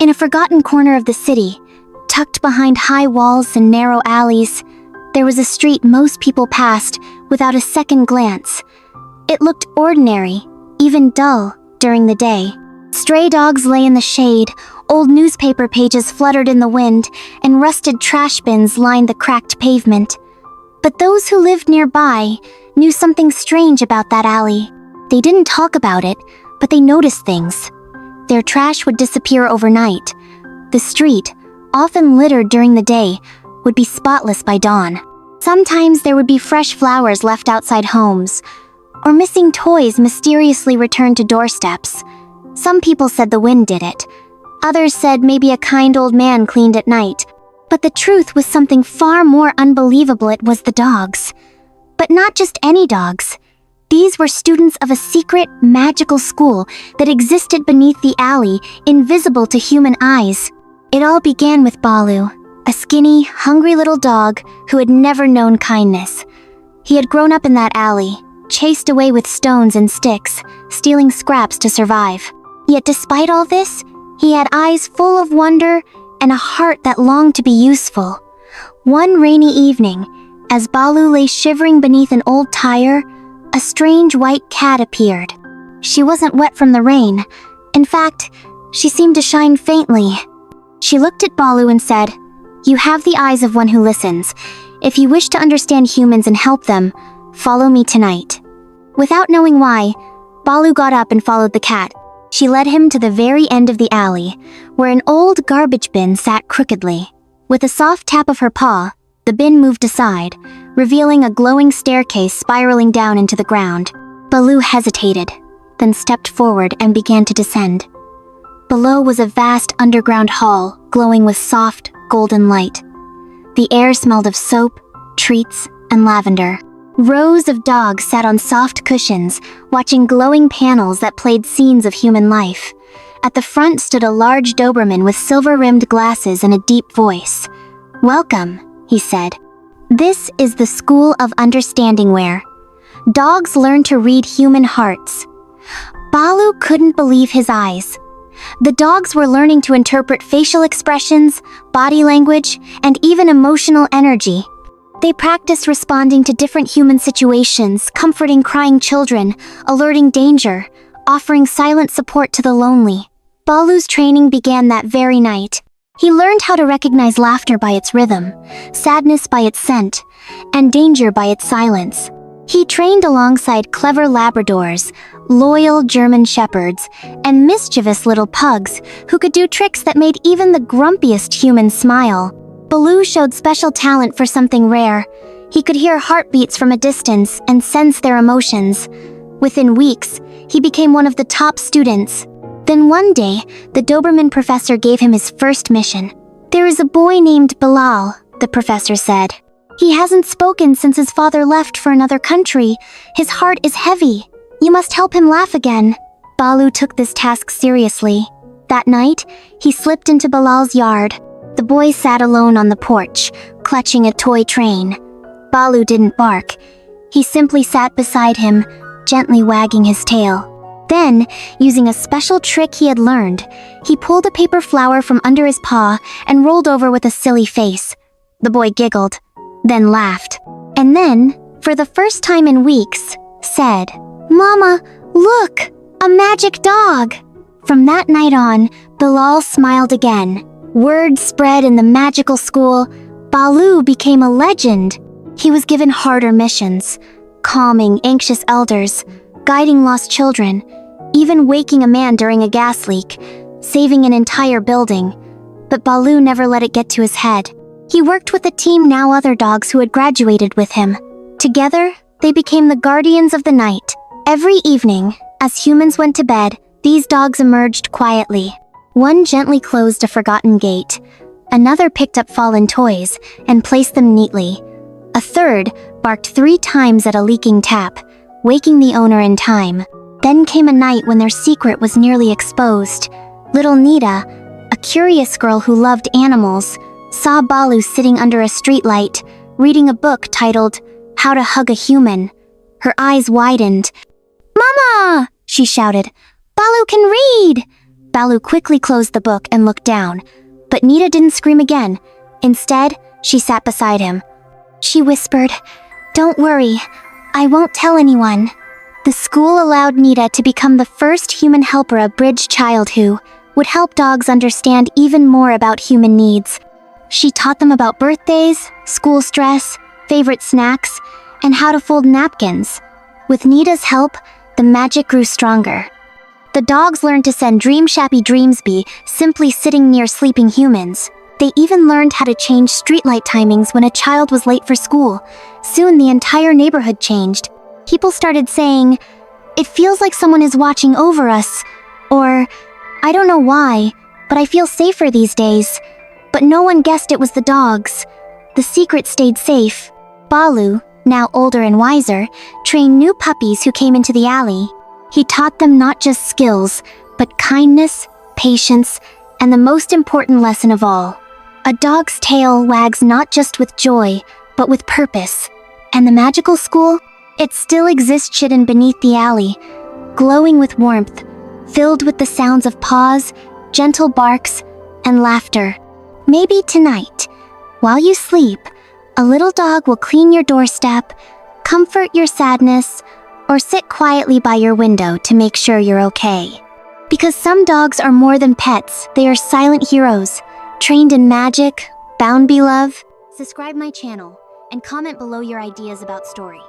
In a forgotten corner of the city, tucked behind high walls and narrow alleys, there was a street most people passed without a second glance. It looked ordinary, even dull, during the day. Stray dogs lay in the shade, old newspaper pages fluttered in the wind, and rusted trash bins lined the cracked pavement. But those who lived nearby knew something strange about that alley. They didn't talk about it, but they noticed things. Their trash would disappear overnight. The street, often littered during the day, would be spotless by dawn. Sometimes there would be fresh flowers left outside homes, or missing toys mysteriously returned to doorsteps. Some people said the wind did it. Others said maybe a kind old man cleaned at night. But the truth was something far more unbelievable. It was the dogs. But not just any dogs. These were students of a secret, magical school that existed beneath the alley, invisible to human eyes. It all began with Ballu, a skinny, hungry little dog who had never known kindness. He had grown up in that alley, chased away with stones and sticks, stealing scraps to survive. Yet despite all this, he had eyes full of wonder and a heart that longed to be useful. One rainy evening, as Ballu lay shivering beneath an old tire, a strange white cat appeared. She wasn't wet from the rain. In fact, she seemed to shine faintly. She looked at Ballu and said, "You have the eyes of one who listens. If you wish to understand humans and help them, follow me tonight." Without knowing why, Ballu got up and followed the cat. She led him to the very end of the alley, where an old garbage bin sat crookedly. With a soft tap of her paw, the bin moved aside, revealing a glowing staircase spiraling down into the ground. Ballu hesitated, then stepped forward and began to descend. Below was a vast underground hall, glowing with soft, golden light. The air smelled of soap, treats, and lavender. Rows of dogs sat on soft cushions, watching glowing panels that played scenes of human life. At the front stood a large Doberman with silver-rimmed glasses and a deep voice. "Welcome," he said. "This is the School of Understanding where dogs learn to read human hearts." Ballu couldn't believe his eyes. The dogs were learning to interpret facial expressions, body language, and even emotional energy. They practiced responding to different human situations, comforting crying children, alerting danger, offering silent support to the lonely. Ballu's training began that very night. He learned how to recognize laughter by its rhythm, sadness by its scent, and danger by its silence. He trained alongside clever Labradors, loyal German Shepherds, and mischievous little pugs who could do tricks that made even the grumpiest human smile. Ballu showed special talent for something rare. He could hear heartbeats from a distance and sense their emotions. Within weeks, he became one of the top students. Then one day, the Doberman professor gave him his first mission. "There is a boy named Bilal," the professor said. "He hasn't spoken since his father left for another country. His heart is heavy. You must help him laugh again." Ballu took this task seriously. That night, he slipped into Bilal's yard. The boy sat alone on the porch, clutching a toy train. Ballu didn't bark. He simply sat beside him, gently wagging his tail. Then, using a special trick he had learned, he pulled a paper flower from under his paw and rolled over with a silly face. The boy giggled, then laughed. And then, for the first time in weeks, said, "Mama, look! A magic dog!" From that night on, Bilal smiled again. Word spread in the magical school. Ballu became a legend. He was given harder missions, calming anxious elders, guiding lost children, even waking a man during a gas leak, saving an entire building. But Ballu never let it get to his head. He worked with a team now other dogs who had graduated with him. Together, they became the guardians of the night. Every evening, as humans went to bed, these dogs emerged quietly. One gently closed a forgotten gate. Another picked up fallen toys and placed them neatly. A third barked 3 times at a leaking tap, waking the owner in time. Then came a night when their secret was nearly exposed. Little Nida, a curious girl who loved animals, saw Ballu sitting under a streetlight, reading a book titled How to Hug a Human. Her eyes widened. "Mama!" she shouted. "Ballu can read!" Ballu quickly closed the book and looked down, but Nida didn't scream again. Instead, she sat beside him. She whispered, "Don't worry, I won't tell anyone." The school allowed Nida to become the first human helper, a bridge child who would help dogs understand even more about human needs. She taught them about birthdays, school stress, favorite snacks, and how to fold napkins. With Nida's help, the magic grew stronger. The dogs learned to send dream-shappy dreams be simply sitting near sleeping humans. They even learned how to change streetlight timings when a child was late for school. Soon the entire neighborhood changed. People started saying, "It feels like someone is watching over us," or, "I don't know why, but I feel safer these days." But no one guessed it was the dogs. The secret stayed safe. Ballu, now older and wiser, trained new puppies who came into the alley. He taught them not just skills, but kindness, patience, and the most important lesson of all. A dog's tail wags not just with joy, but with purpose. And the magical school? It still exists hidden beneath the alley, glowing with warmth, filled with the sounds of paws, gentle barks, and laughter. Maybe tonight, while you sleep, a little dog will clean your doorstep, comfort your sadness, or sit quietly by your window to make sure you're okay. Because some dogs are more than pets, they are silent heroes, trained in magic, bound be love. Subscribe my channel, and comment below your ideas about story.